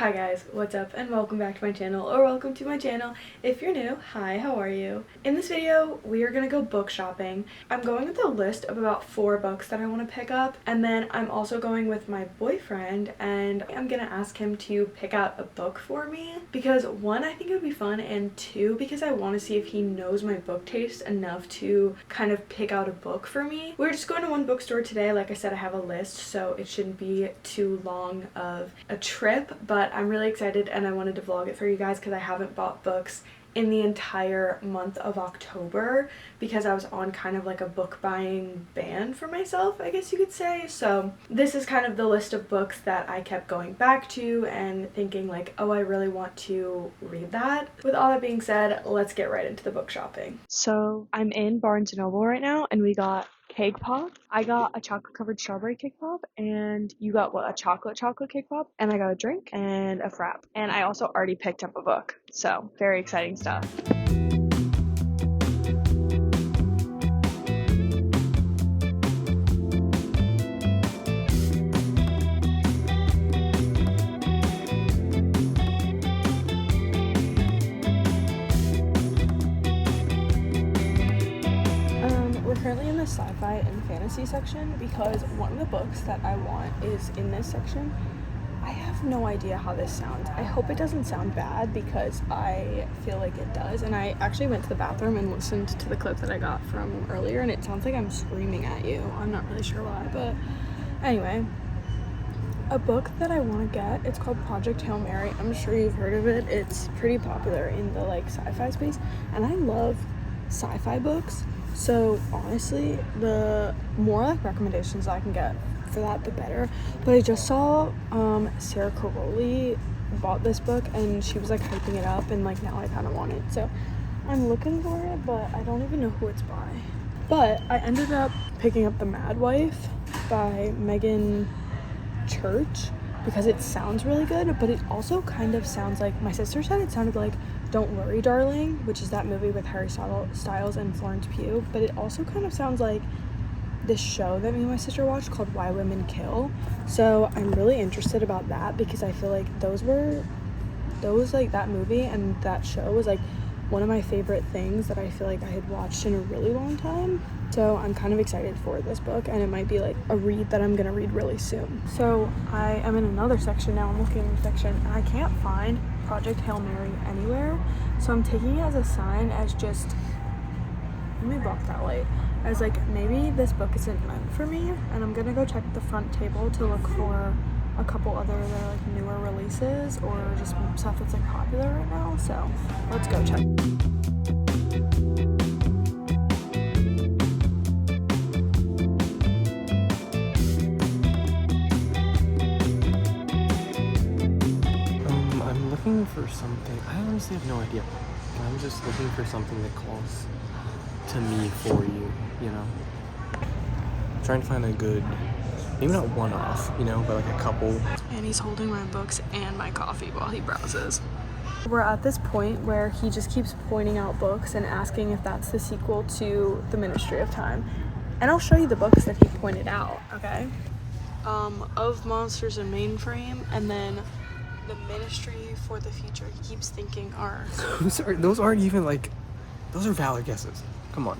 Hi guys, what's up and welcome back to my channel, or welcome to my channel. If you're new, hi, how are you? In this video, we are gonna go book shopping. I'm going with a list of about 4 books that I want to pick up, and then I'm also going with my boyfriend and I'm gonna ask him to pick out a book for me because 1, I think it would be fun, and 2, because I want to see if he knows my book taste enough to kind of pick out a book for me. We're just going to one bookstore today. Like I said, I have a list, so it shouldn't be too long of a trip, but I'm really excited and I wanted to vlog it for you guys because I haven't bought books in the entire month of October because I was on kind of like a book buying ban for myself, I guess you could say. So this is kind of the list of books that I kept going back to and thinking like, oh, I really want to read that. With all that being said, let's get right into the book shopping. So I'm in Barnes & Noble right now and we got cake pop. I got a chocolate covered strawberry cake pop, and you got what, a chocolate cake pop, and I got a drink and a frap, and I also already picked up a book, so very exciting stuff. We're currently in the sci-fi and fantasy section because one of the books that I want is in this section. I have no idea how this sounds. I hope it doesn't sound bad because I feel like it does. And I actually went to the bathroom and listened to the clip that I got from earlier, and it sounds like I'm screaming at you. I'm not really sure why, but anyway. A book that I want to get, it's called Project Hail Mary. I'm sure you've heard of it. It's pretty popular in the like sci-fi space, and I love sci-fi books. So honestly, the more like recommendations I can get for that, the better. But I just saw Sarah Caroli bought this book and she was like hyping it up, and like now I kind of want it. So I'm looking for it, but I don't even know who it's by. But I ended up picking up The Mad Wife by Megan Church because it sounds really good, but it also kind of sounds like, my sister said it sounded like Don't Worry Darling, which is that movie with Harry Styles and Florence Pugh, but it also kind of sounds like this show that me and my sister watched called Why Women Kill. So I'm really interested about that because I feel like those like that movie and that show was like one of my favorite things that I feel like I had watched in a really long time. So I'm kind of excited for this book, and it might be like a read that I'm gonna read really soon. So I am in another section now. I'm looking in fiction and I can't find Project Hail Mary anywhere. So I'm taking it as a sign, as just, let me block that light, as like maybe this book isn't meant for me, and I'm gonna go check the front table to look for a couple other like newer releases or just stuff that's like popular right now. So let's go check. I'm looking for something. I honestly have no idea. I'm just looking for something that calls to me for you, you know? Trying to find a good, maybe not one-off, you know, but like a couple. And he's holding my books and my coffee while he browses. We're at this point where he just keeps pointing out books and asking if that's the sequel to The Ministry of Time. And I'll show you the books that he pointed out, okay? Of Monsters and Mainframe, and then The Ministry for the Future. He keeps thinking are... Those aren't even like, those are valid guesses. Come on.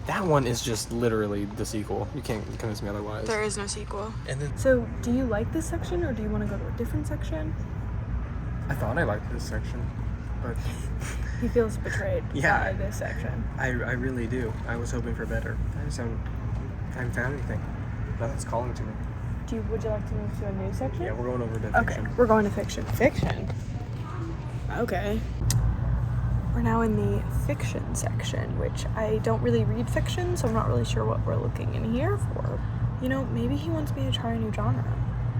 That one is just literally the sequel. You can't convince me otherwise. There is no sequel. And then, So, do you like this section, or do you want to go to a different section? I thought I liked this section, but He feels betrayed Yeah. by this section. I really do. I was hoping for better. I haven't found anything. Nothing's calling to me. Would you like to move to a new section? Yeah, we're going over to Okay, fiction. we're going to fiction. Fiction? Okay. We're now in the fiction section, which I don't really read fiction, so I'm not really sure what we're looking in here for. You know, maybe he wants me to try a new genre.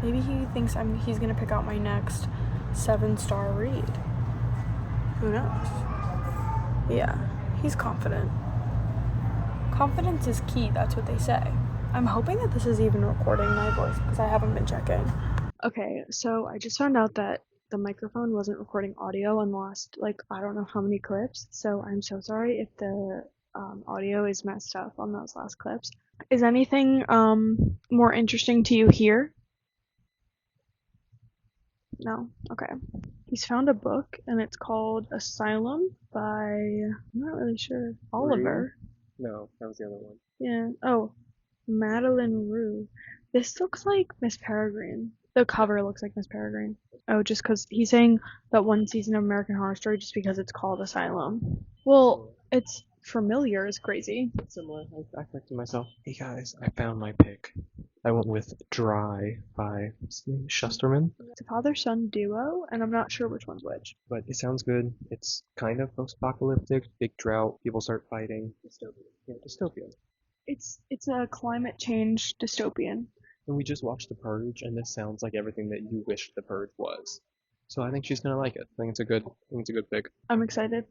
Maybe he thinks he's gonna pick out my next 7-star read. Who knows? Yeah, he's confident. Confidence is key, that's what they say. I'm hoping that this is even recording my voice because I haven't been checking. Okay, so I just found out that the microphone wasn't recording audio on the last, like, I don't know how many clips, so I'm so sorry if the audio is messed up on those last clips. Is anything more interesting to you here? No? Okay. He's found a book and it's called Asylum by, I'm not really sure, Oliver. No, that was the other one. Yeah. Oh, Madeline Rue. This looks like Miss Peregrine. The cover looks like Miss Peregrine. Oh, just because he's saying that one season of American Horror Story just because it's called Asylum. Well, it's familiar is crazy. It's similar. I corrected myself. Hey guys, I found my pick. I went with Dry by what's his name? Shusterman. It's a father-son duo, and I'm not sure which one's which. But it sounds good. It's kind of post-apocalyptic. Big drought. People start fighting. Dystopian. Yeah, dystopian. It's a climate change dystopian. And we just watched The Purge, and this sounds like everything that you wish The Purge was. So I think she's gonna like it. I think it's a good pick. I'm excited.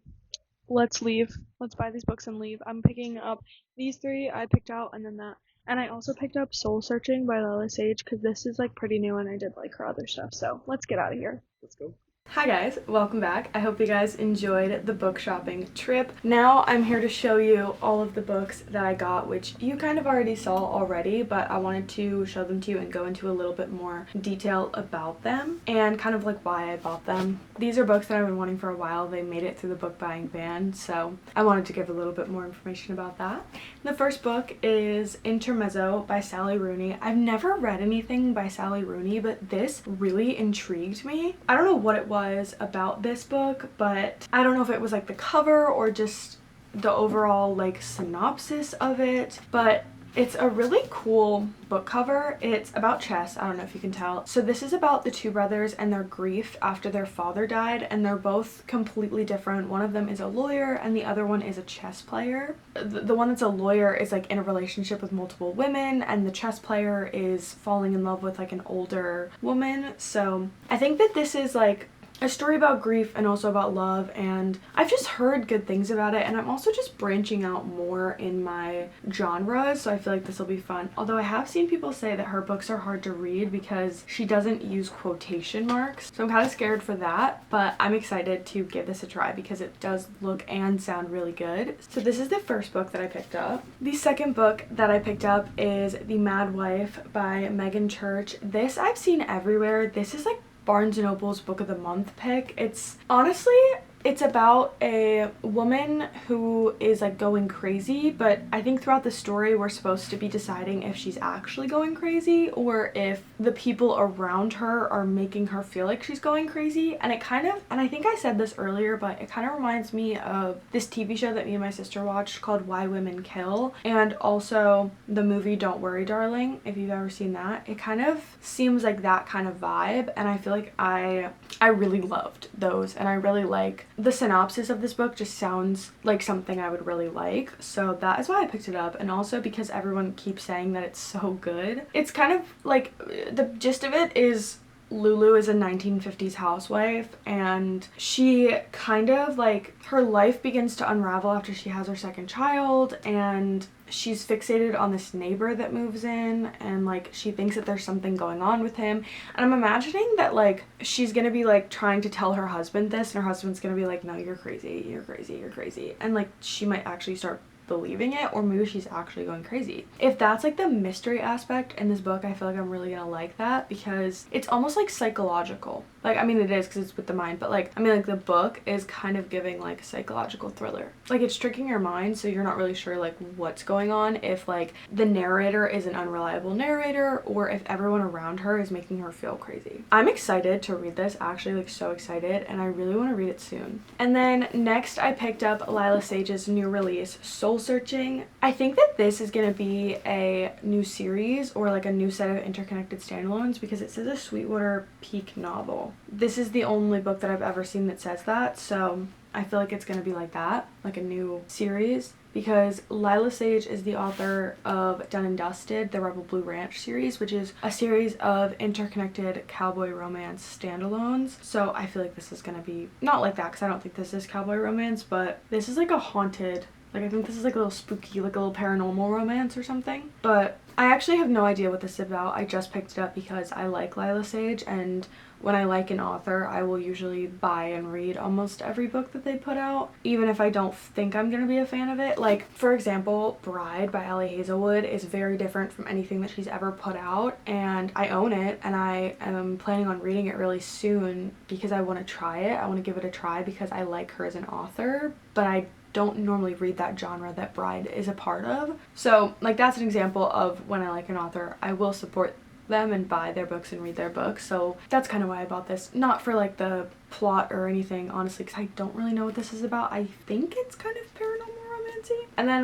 Let's leave. Let's buy these books and leave. I'm picking up these three I picked out, and then that. And I also picked up Soul Searching by Lila Sage because this is like pretty new and I did like her other stuff. So let's get out of here. Let's go. Hi guys, welcome back. I hope you guys enjoyed the book shopping trip. Now I'm here to show you all of the books that I got, which you kind of already saw already, but I wanted to show them to you and go into a little bit more detail about them and kind of like why I bought them. These are books that I've been wanting for a while. They made it through the book buying ban, so I wanted to give a little bit more information about that. The first book is Intermezzo by Sally Rooney. I've never read anything by Sally Rooney, but this really intrigued me. I don't know what it was about this book, but I don't know if it was like the cover or just the overall like synopsis of it, but it's a really cool book cover. It's about chess. I don't know if you can tell. So this is about the two brothers and their grief after their father died, and they're both completely different. One of them is a lawyer and the other one is a chess player. The one that's a lawyer is like in a relationship with multiple women, and the chess player is falling in love with like an older woman. So I think that this is like a story about grief and also about love, and I've just heard good things about it, and I'm also just branching out more in my genres, so I feel like this will be fun. Although I have seen people say that her books are hard to read because she doesn't use quotation marks, so I'm kind of scared for that, but I'm excited to give this a try because it does look and sound really good. So this is the first book that I picked up. The second book that I picked up is The Mad Wife by Megan Church. This I've seen everywhere. This is like Barnes & Noble's book of the month pick. It's honestly, it's about a woman who is like going crazy, but I think throughout the story we're supposed to be deciding if she's actually going crazy or if the people around her are making her feel like she's going crazy. And it kind of, and I think I said this earlier, but it kind of reminds me of this TV show that me and my sister watched called Why Women Kill, and also the movie Don't Worry Darling, if you've ever seen that. It kind of seems like that kind of vibe, and I feel like I really loved those, and I really like the synopsis of this book. Just sounds like something I would really like, so that is why I picked it up, and also because everyone keeps saying that it's so good. It's kind of like, the gist of it is Lulu is a 1950s housewife, and she kind of like, her life begins to unravel after she has her second child, and she's fixated on this neighbor that moves in, and like she thinks that there's something going on with him, and I'm imagining that like she's gonna be like trying to tell her husband this, and her husband's gonna be like, no, you're crazy, you're crazy, you're crazy, and like she might actually start believing it, or maybe she's actually going crazy. If that's like the mystery aspect in this book, I feel like I'm really gonna like that because it's almost like psychological. Like, I mean, it is because it's with the mind, but like, I mean, like the book is kind of giving like a psychological thriller. Like, it's tricking your mind, so you're not really sure like what's going on, if like the narrator is an unreliable narrator or if everyone around her is making her feel crazy. I'm excited to read this, actually, like so excited, and I really want to read it soon. And then next I picked up Lila Sage's new release, Soul Searching. I think that this is gonna be a new series or like a new set of interconnected standalones because it says a Sweetwater Peak novel. This is the only book that I've ever seen that says that, so I feel like it's gonna be like that, like a new series, because Lila Sage is the author of Done and Dusted, the Rebel Blue Ranch series, which is a series of interconnected cowboy romance standalones. So I feel like this is gonna be not like that because I don't think this is cowboy romance, but this is like a haunted, like I think this is like a little spooky, like a little paranormal romance or something. But I actually have no idea what this is about. I just picked it up because I like Lila Sage, and when I like an author, I will usually buy and read almost every book that they put out, even if I don't think I'm gonna be a fan of it. Like, for example, Bride by Allie Hazelwood is very different from anything that she's ever put out, and I own it, and I am planning on reading it really soon because I want to try it. I want to give it a try because I like her as an author, but I don't normally read that genre that Bride is a part of. So, like, that's an example of when I like an author, I will support them and buy their books and read their books. So that's kind of why I bought this. Not for like the plot or anything, honestly, because I don't really know what this is about. I think it's kind of paranormal romancy. And then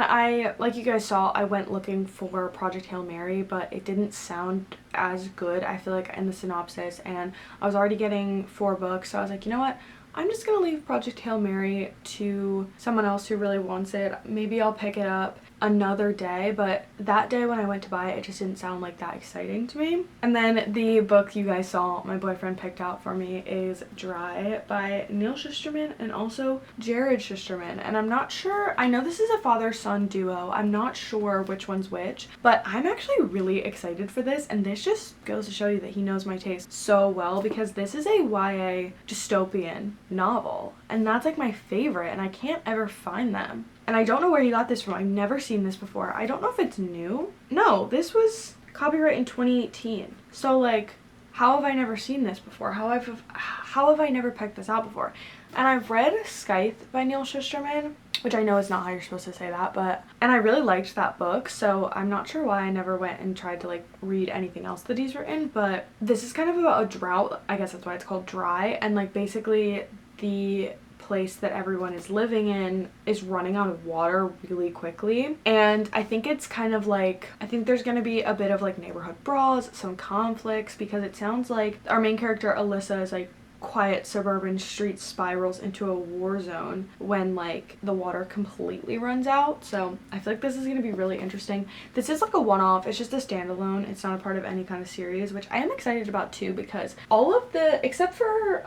like you guys saw, I went looking for Project Hail Mary, but it didn't sound as good, I feel like, in the synopsis, and I was already getting 4 books, so I was like, you know what? I'm just gonna leave Project Hail Mary to someone else who really wants it. Maybe I'll pick it up another day, but that day when I went to buy it, it just didn't sound like that exciting to me. And then the book you guys saw my boyfriend picked out for me is Dry by Neil Shusterman and also Jared Shusterman. And I'm not sure, I know this is a father-son duo, I'm not sure which one's which, but I'm actually really excited for this, and this just goes to show you that he knows my taste so well, because this is a YA dystopian novel, and that's like my favorite, and I can't ever find them. And I don't know where he got this from. I've never seen this before. I don't know if it's new. No, this was copyright in 2018. So like, how have I never seen this before? How have I never picked this out before? And I've read Scythe by Neil Shusterman, which I know is not how you're supposed to say that, and I really liked that book, so I'm not sure why I never went and tried to like read anything else that he's written. But this is kind of about a drought, I guess that's why it's called Dry, and like basically the place that everyone is living in is running out of water really quickly, and I think it's kind of like, I think there's gonna be a bit of like neighborhood brawls, some conflicts, because it sounds like our main character Alyssa is like quiet suburban street spirals into a war zone when like the water completely runs out. So I feel like this is going to be really interesting. This is like a one-off, it's just a standalone, it's not a part of any kind of series, which I am excited about too, because all of the, except for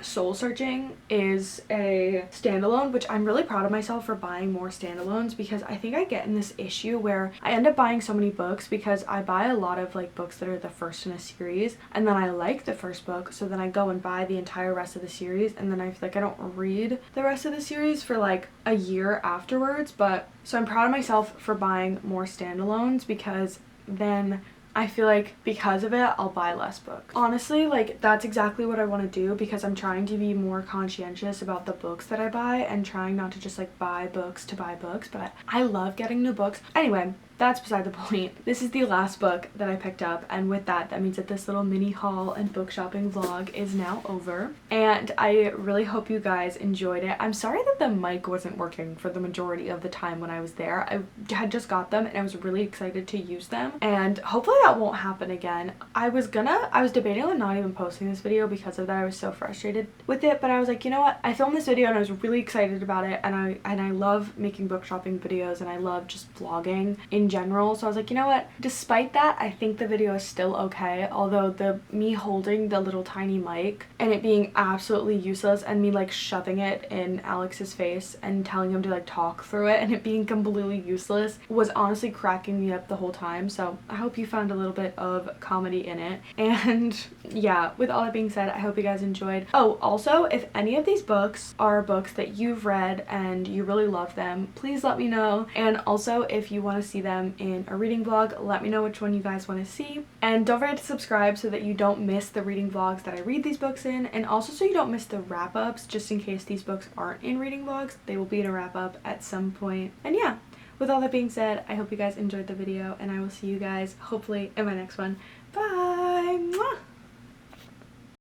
Soul Searching is a standalone, which I'm really proud of myself for buying more standalones, because I think I get in this issue where I end up buying so many books because I buy a lot of like books that are the first in a series, and then I like the first book, so then I go and buy the entire rest of the series, and then I feel like I don't read the rest of the series for like a year afterwards. But so I'm proud of myself for buying more standalones, because then I feel like because of it, I'll buy less books. Honestly, like, that's exactly what I want to do, because I'm trying to be more conscientious about the books that I buy and trying not to just like buy books to buy books, but I love getting new books. Anyway, that's beside the point. This is the last book that I picked up, and with that means that this little mini haul and book shopping vlog is now over, and I really hope you guys enjoyed it. I'm sorry that the mic wasn't working for the majority of the time when I was there. I had just got them and I was really excited to use them, and hopefully that won't happen again. I was debating on not even posting this video because of that. I was so frustrated with it, but I was like, you know what, I filmed this video and I was really excited about it, and I love making book shopping videos, and I love just vlogging in general. So I was like, you know what, despite that, I think the video is still okay, although me holding the little tiny mic and it being absolutely useless, and me like shoving it in Alex's face and telling him to like talk through it, and it being completely useless, was honestly cracking me up the whole time. So I hope you found a little bit of comedy in it. And yeah, with all that being said, I hope you guys enjoyed. Oh, also, if any of these books are books that you've read and you really love them, please let me know. And also, if you want to see them in a reading vlog, let me know which one you guys want to see. And don't forget to subscribe so that you don't miss the reading vlogs that I read these books in, and also so you don't miss the wrap-ups, just in case these books aren't in reading vlogs. They will be in a wrap-up at some point. And yeah, with all that being said, I hope you guys enjoyed the video, and I will see you guys hopefully in my next one. Bye! Mwah!